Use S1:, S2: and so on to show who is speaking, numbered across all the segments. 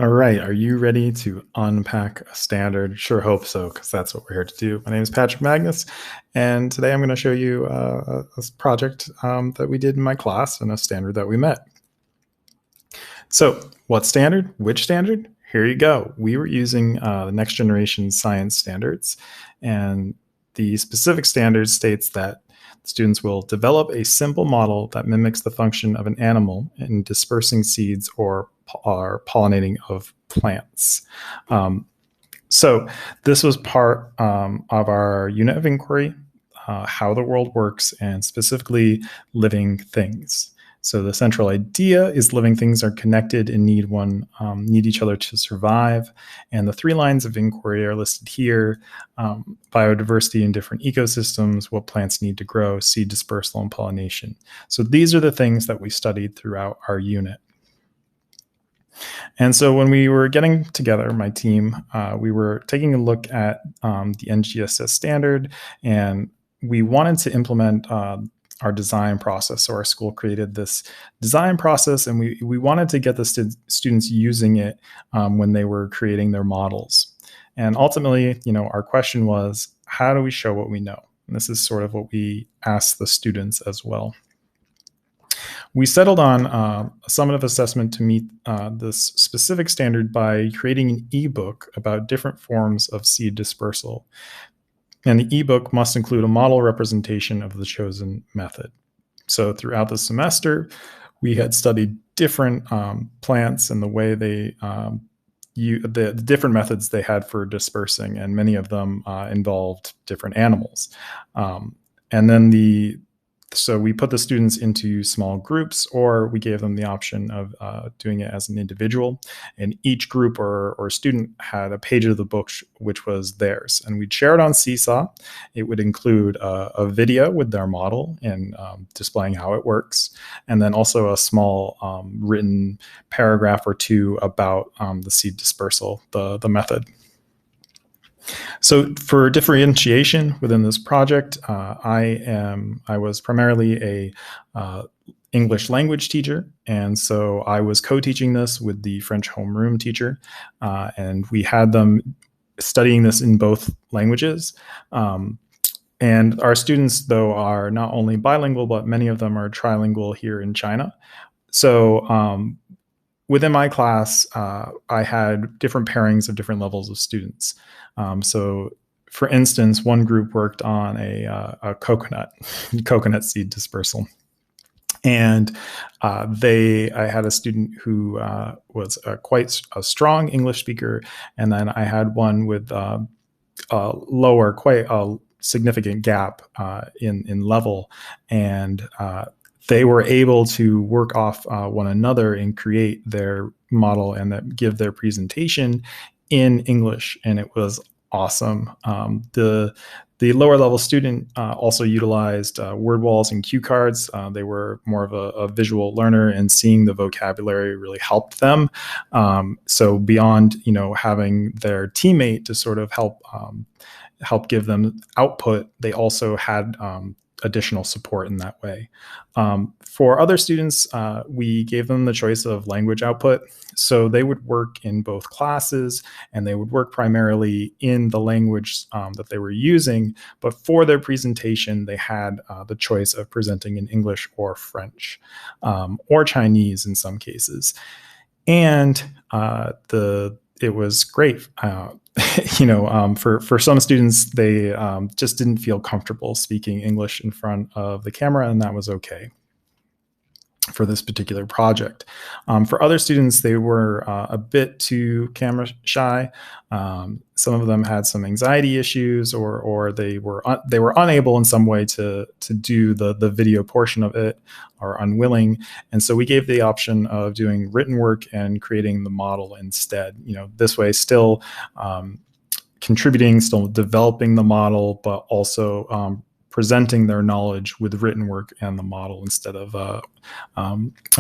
S1: All right, are you ready to unpack a standard? Sure hope so, because that's what we're here to do. My name is Patrick Magnus, and today I'm going to show you a project that we did in my class and a standard that we met. So, what standard? Which standard? Here you go. We were using the next generation science standards, and the specific standard states that students will develop a simple model that mimics the function of an animal in dispersing seeds or pollinating of plants. So this was part of our unit of inquiry, how the world works, and specifically living things. So the central idea is living things are connected and need each other to survive. And the 3 lines of inquiry are listed here: biodiversity in different ecosystems, what plants need to grow, seed dispersal, and pollination. So these are the things that we studied throughout our unit. And so when we were getting together, my team, we were taking a look at the NGSS standard, and we wanted to implement our design process. So our school created this design process, and we wanted to get the students using it when they were creating their models. And ultimately, our question was, how do we show what we know? And this is sort of what we asked the students as well. We settled on a summative assessment to meet this specific standard by creating an ebook about different forms of seed dispersal. And the ebook must include a model representation of the chosen method. So throughout the semester, we had studied different plants and the way they the different methods they had for dispersing, and many of them involved different animals. And then so we put the students into small groups, or we gave them the option of doing it as an individual. And each group or student had a page of the book which was theirs. And we'd share it on Seesaw. It would include a video with their model and displaying how it works. And then also a small written paragraph or 2 about the seed dispersal, the method. So for differentiation within this project, I was primarily a English language teacher, and so I was co-teaching this with the French homeroom teacher, and we had them studying this in both languages. And our students, though, are not only bilingual, but many of them are trilingual here in China. So within my class, I had different pairings of different levels of students. So, for instance, one group worked on a coconut seed dispersal. And I had a student who was quite a strong English speaker, and then I had one with quite a significant gap in level, and they were able to work off one another and create their model and give their presentation in English, and it was awesome. The lower level student also utilized word walls and cue cards. They were more of a visual learner, and seeing the vocabulary really helped them. So beyond having their teammate to sort of help give them output, they also had additional support in that way. For other students, we gave them the choice of language output. So they would work in both classes, and they would work primarily in the language that they were using. But for their presentation, they had the choice of presenting in English or French, or Chinese in some cases. And it was great. For some students, they just didn't feel comfortable speaking English in front of the camera, and that was okay for this particular project. For other students, they were a bit too camera shy. Some of them had some anxiety issues, or they were unable in some way to do the video portion of it, or unwilling. And so we gave the option of doing written work and creating the model instead. This way, still contributing, still developing the model, but also presenting their knowledge with written work and the model instead of a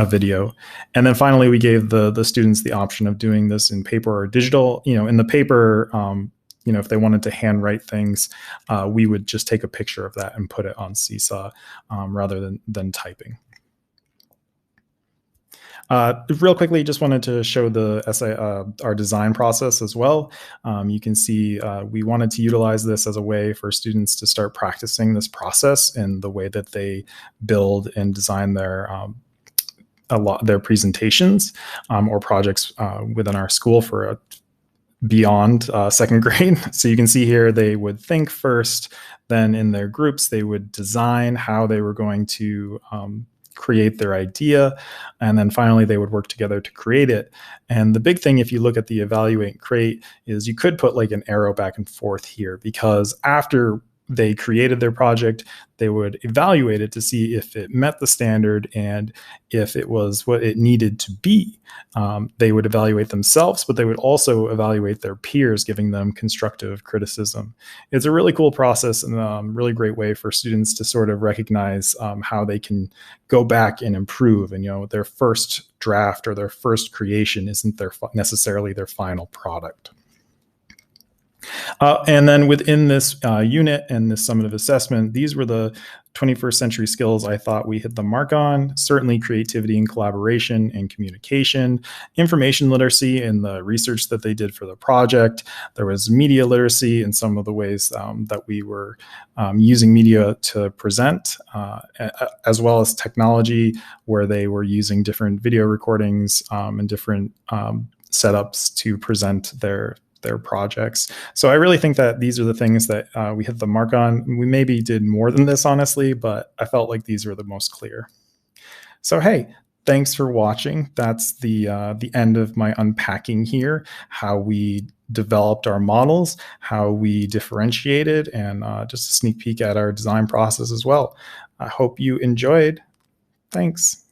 S1: video. And then finally, we gave the students the option of doing this in paper or digital. In the paper, if they wanted to handwrite things, we would just take a picture of that and put it on Seesaw rather than typing. Real quickly, just wanted to show the essay, our design process as well. You can see we wanted to utilize this as a way for students to start practicing this process in the way that they build and design their presentations or projects within our school for beyond second grade. So you can see here they would think first, then in their groups they would design how they were going to create their idea, and then finally they would work together to create it. And the big thing, if you look at the evaluate and create, is you could put like an arrow back and forth here, because after they created their project, they would evaluate it to see if it met the standard and if it was what it needed to be. They would evaluate themselves, but they would also evaluate their peers, giving them constructive criticism. It's a really cool process and a really great way for students to sort of recognize how they can go back and improve. And, their first draft or their first creation isn't necessarily their final product. And then within this unit and this summative assessment, these were the 21st century skills I thought we hit the mark on. Certainly creativity and collaboration and communication, information literacy in the research that they did for the project. There was media literacy in some of the ways that we were using media to present, as well as technology, where they were using different video recordings and different setups to present their projects. So I really think that these are the things that we hit the mark on. We maybe did more than this, honestly, but I felt like these were the most clear. So, hey, thanks for watching. That's the end of my unpacking here, how we developed our models, how we differentiated, and just a sneak peek at our design process as well. I hope you enjoyed. Thanks.